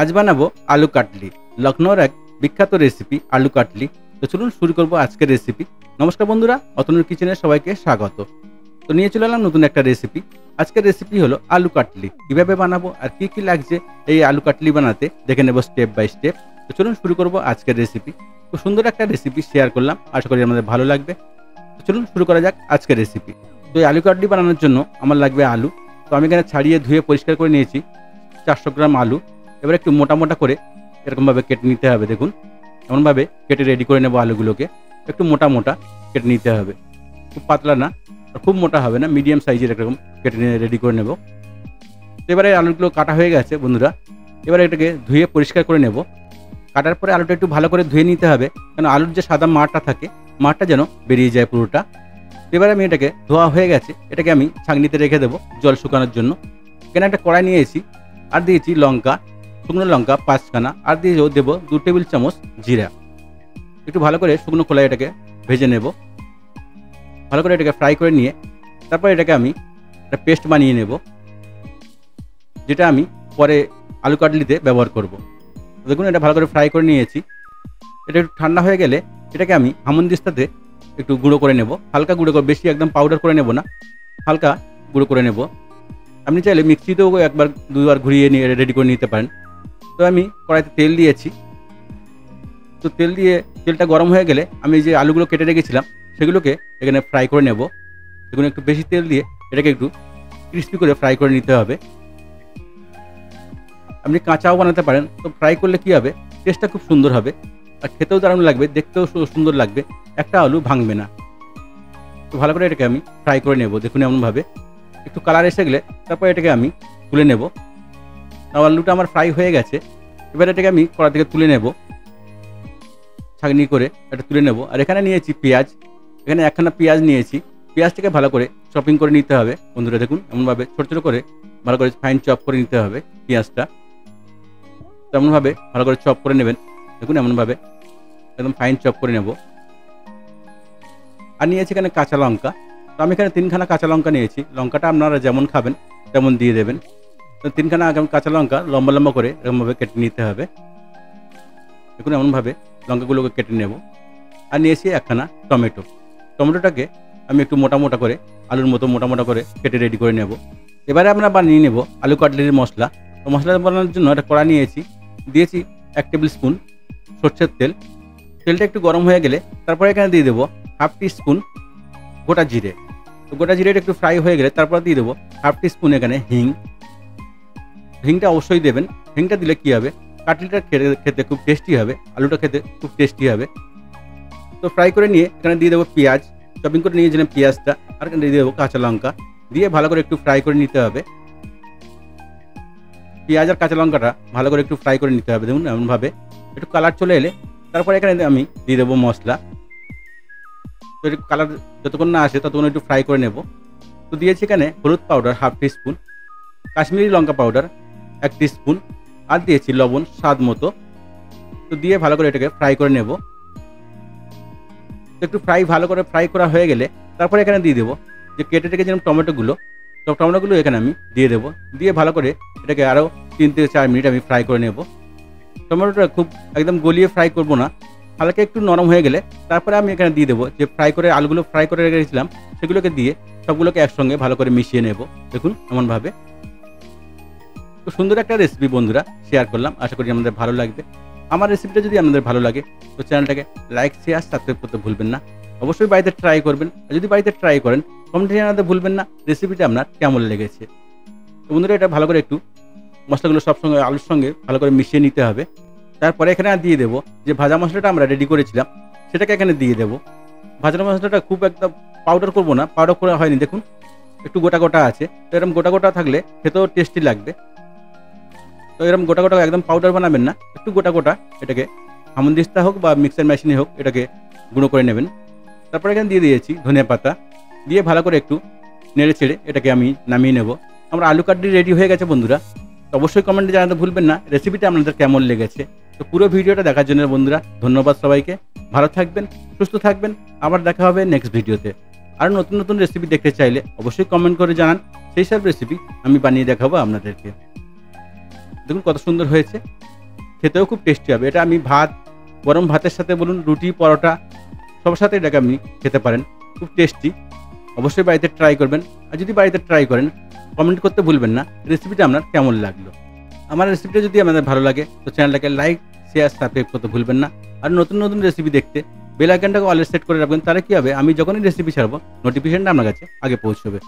আজ বানাবো আলু কাটলি। লখনৌর এক বিখ্যাত রেসিপি আলু কাটলি। তো চলুন শুরু করবো আজকের রেসিপি। নমস্কার বন্ধুরা, অতনুর কিচেনে সবাইকে স্বাগত। তো নিয়ে চলে এলাম নতুন একটা রেসিপি। আজকের রেসিপি হলো আলু কাটলি। কিভাবে বানাবো আর কি কি লাগছে এই আলু কাটলি বানাতে দেখে নেবো স্টেপ বাই স্টেপ। তো চলুন শুরু করবো আজকের রেসিপি। খুব সুন্দর একটা রেসিপি শেয়ার করলাম, আশা করি আমাদের ভালো লাগবে। তো চলুন শুরু করা যাক আজকের রেসিপি। তো এই আলু কাটলি বানানোর জন্য আমার লাগবে আলু। তো আমি এখানে ছাড়িয়ে ধুয়ে পরিষ্কার করে নিয়েছি 400 গ্রাম আলু। এবার একটু মোটা মোটা করে এরকমভাবে কেটে নিতে হবে। দেখুন এমনভাবে কেটে রেডি করে নেবো আলুগুলোকে। একটু মোটা মোটা কেটে নিতে হবে, খুব পাতলা না আর খুব মোটা হবে না, মিডিয়াম সাইজের এরকম কেটে নিয়ে রেডি করে নেব। তো এবারে আলুগুলো কাটা হয়ে গেছে বন্ধুরা। এবারে এটাকে ধুয়ে পরিষ্কার করে নেব। কাটার পরে আলুটা একটু ভালো করে ধুয়ে নিতে হবে, কারণ আলুর যে সাদা মাড়টা থাকে মাড়টা যেন বেরিয়ে যায় পুরোটা। এবারে আমি এটাকে ধোয়া হয়ে গেছে, এটাকে আমি ছাঁকনিতে রেখে দেবো জল শুকানোর জন্য। এখানে একটা কড়াই নিয়েছি, আর দিয়েছি লঙ্কা, শুকনো লঙ্কা 5 খানা, আর দিয়ে দেবো 2 টেবিল চামচ জিরা। একটু ভালো করে শুকনো খোলায় এটাকে ভেজে নেব। ভালো করে এটাকে ফ্রাই করে নিয়ে তারপর এটাকে আমি একটা পেস্ট বানিয়ে নেব, যেটা আমি পরে আলু কাটলিতে ব্যবহার করব। দেখুন এটা ভালো করে ফ্রাই করে নিয়েছি। এটা একটু ঠান্ডা হয়ে গেলে এটাকে আমি হামনদিস্তাতে একটু গুঁড়ো করে নেব। হালকা গুঁড়ো করে, বেশি একদম পাউডার করে নেব না, হালকা গুঁড়ো করে নেব। আপনি চাইলে মিক্সিতেও একবার দুবার ঘুরিয়ে নিয়ে রেডি করে নিতে পারেন। তো আমি কড়াইতে তেল দিয়েছি। তো তেলটা গরম হয়ে গেলে আমি যে আলুগুলো কেটে রেখেছিলাম সেগুলোকে এখানে ফ্রাই করে নেব। দেখুন একটু বেশি তেল দিয়ে এটাকে একটু ক্রিস্পি করে ফ্রাই করে নিতে হবে। আপনি কাঁচাও বানাতে পারেন। তো ফ্রাই করলে কী হবে, টেস্টটা খুব সুন্দর হবে আর খেতেও দারুণ লাগবে, দেখতেও সুন্দর লাগবে, একটা আলু ভাঙবে না। তো ভালো করে এটাকে আমি ফ্রাই করে নেব। দেখুন এমনভাবে একটু কালার এসে গেলে তারপর এটাকে আমি তুলে নেব। আলুটা আমার ফ্রাই হয়ে গেছে। এবার এটাকে আমি কড়া থেকে তুলে নেব, ছাঁকনি করে এটা তুলে নেব। আর এখানে নিয়েছি পেঁয়াজ, এখানে একখানা পেঁয়াজ নিয়েছি। পেঁয়াজটাকে ভালো করে চপিং করে নিতে হবে বন্ধুরা। দেখুন এমনভাবে ছোটো ছোটো করে ভালো করে ফাইন চপ করে নিতে হবে পেঁয়াজটা। তেমনভাবে ভালো করে চপ করে নেবেন। দেখুন এমনভাবে একদম ফাইন চপ করে নেব। আর নিয়েছি এখানে কাঁচা লঙ্কা। তো আমি এখানে 3 খানা কাঁচা লঙ্কা নিয়েছি। লঙ্কাটা আপনারা যেমন খাবেন তেমন দিয়ে দেবেন। তো 3 খানা কাঁচা লঙ্কা লম্বা লম্বা করে এরকমভাবে কেটে নিতে হবে। দেখুন এমনভাবে লঙ্কাগুলোকে কেটে নেব। আর নিয়েছি একখানা টমেটো। টমেটোটাকে আমি একটু মোটা মোটা করে আলুর মতো মোটা মোটা করে কেটে রেডি করে নেব। এবারে আমরা বানিয়ে নেব আলু কাটলির মশলা। তো মশলা বানানোর জন্য একটা কড়া নিয়েছি, দিয়েছি 1 টেবিল স্পুন সরষের তেল। তেলটা একটু গরম হয়ে গেলে তারপরে এখানে দিয়ে দেবো 1/2 টিস্পুন গোটা জিরে। তো গোটা জিরেটা একটু ফ্রাই হয়ে গেলে তারপর দিয়ে দেবো 1/2 টিস্পুন এখানে হিং। হিংটা অবশ্যই দেবেন। হিংটা দিলে কী হবে, কাটলিটা খেতে খুব টেস্টি হবে, আলুটা খেতে খুব টেস্টি হবে। তো ফ্রাই করে নিয়ে এখানে দিয়ে দেবো পেঁয়াজ, চপিং করে নিয়েছিলাম পেঁয়াজটা, আর এখানে দিয়ে দেবো কাঁচা লঙ্কা, দিয়ে ভালো করে একটু ফ্রাই করে নিতে হবে। পেঁয়াজ আর কাঁচা লঙ্কাটা ভালো করে একটু ফ্রাই করে নিতে হবে। দেখুন এমনভাবে একটু কালার চলে এলে তারপরে এখানে আমি দিয়ে দেবো মশলা। তো একটু কালার যতক্ষণ না আসে ততক্ষণ একটু ফ্রাই করে নেব। তো দিয়েছি এখানে হলুদ পাউডার 1/2 টিস্পুন, কাশ্মীরি লঙ্কা পাউডার 1 টিস্পুন, আর দিয়েছি লবণ স্বাদ মতো। তো দিয়ে ভালো করে এটাকে ফ্রাই করে নেব। তো একটু ভালো করে ফ্রাই করা হয়ে গেলে তারপরে এখানে দিয়ে দেবো যে কেটে রেখেছিলাম টমেটোগুলো। তো টমেটোগুলো এখানে আমি দিয়ে দেবো, দিয়ে ভালো করে এটাকে আরও 3 থেকে 4 মিনিট আমি ফ্রাই করে নেব। টমেটোটা খুব একদম গলিয়ে ফ্রাই করব না, হালকা একটু নরম হয়ে গেলে তারপরে আমি এখানে দিয়ে দেবো যে আলুগুলো ফ্রাই করে রেখেছিলাম সেগুলোকে দিয়ে সবগুলোকে একসঙ্গে ভালো করে মিশিয়ে নেব। দেখুন এমনভাবে। খুব সুন্দর একটা রেসিপি বন্ধুরা শেয়ার করলাম, আশা করি আমাদের ভালো লাগবে। আমার রেসিপিটা যদি আপনাদের ভালো লাগে তো চ্যানেলটাকে লাইক, শেয়ার, সাবস্ক্রাইব করতে ভুলবেন না। অবশ্যই বাড়িতে ট্রাই করবেন, আর যদি বাড়িতে ট্রাই করেন কমেন্টে জানাতে ভুলবেন না রেসিপিটা আপনার কেমন লেগেছে। তো বন্ধুরা এটা ভালো করে একটু মশলাগুলো সবসঙ্গে আলুর সঙ্গে ভালো করে মিশিয়ে নিতে হবে। তারপরে এখানে দিয়ে দেবো যে ভাজা মশলাটা আমরা রেডি করেছিলাম সেটাকে এখানে দিয়ে দেবো। ভাজা মশলাটা খুব একদম পাউডার করবো না, পাউডার করা হয়নি, দেখুন একটু গোটা গোটা আছে। তো এরকম গোটা গোটা থাকলে খেতেও টেস্টি লাগবে। তো এরকম গোটা গোটা একদম পাউডার বানাবেন না, একটু গোটা গোটা এটাকে হামনদিস্তা হোক বা মিক্সার মেশিনে হোক এটাকে গুঁড়ো করে নেবেন। তারপরে এখানে দিয়ে দিয়েছি ধনিয়া পাতা, দিয়ে ভালো করে একটু নেড়ে ছেড়ে এটাকে আমি নামিয়ে নেব। আমরা আলু কাটলি রেডি হয়ে গেছে বন্ধুরা। তো অবশ্যই কমেন্টে জানাতে ভুলবেন না রেসিপিটা আপনাদের কেমন লেগেছে। তো পুরো ভিডিওটা দেখার জন্য বন্ধুরা ধন্যবাদ সবাইকে। ভালো থাকবেন, সুস্থ থাকবেন, আবার দেখা হবে নেক্সট ভিডিওতে। আর নতুন নতুন রেসিপি দেখতে চাইলে অবশ্যই কমেন্ট করে জানান, সেই সব রেসিপি আমি বানিয়ে দেখাবো আপনাদেরকে। দেখুন কত সুন্দর হয়েছে, খেতেও খুব টেস্টি হবে। এটা আমি ভাত, গরম ভাতের সাথে বলুন, রুটি, পরোটা সবার সাথে এটাকে আপনি খেতে পারেন। খুব টেস্টি। অবশ্যই বাড়িতে ট্রাই করবেন। আর যদি বাড়িতে ট্রাই করেন, কমেন্ট করতে ভুলবেন না রেসিপিটা আপনার কেমন লাগলো। আমার রেসিপিটা যদি আপনাদের ভালো লাগে তো চ্যানেলটাকে লাইক, শেয়ার, সাবস্ক্রাইব করতে ভুলবেন না। আর নতুন নতুন রেসিপি দেখতে বেল আইকনটাকে অলে সেট করে রাখবেন, তাহলে কী হবে, আমি যখনই রেসিপি ছাড়বো নোটিফিকেশনটা আপনার কাছে আগে পৌঁছবে।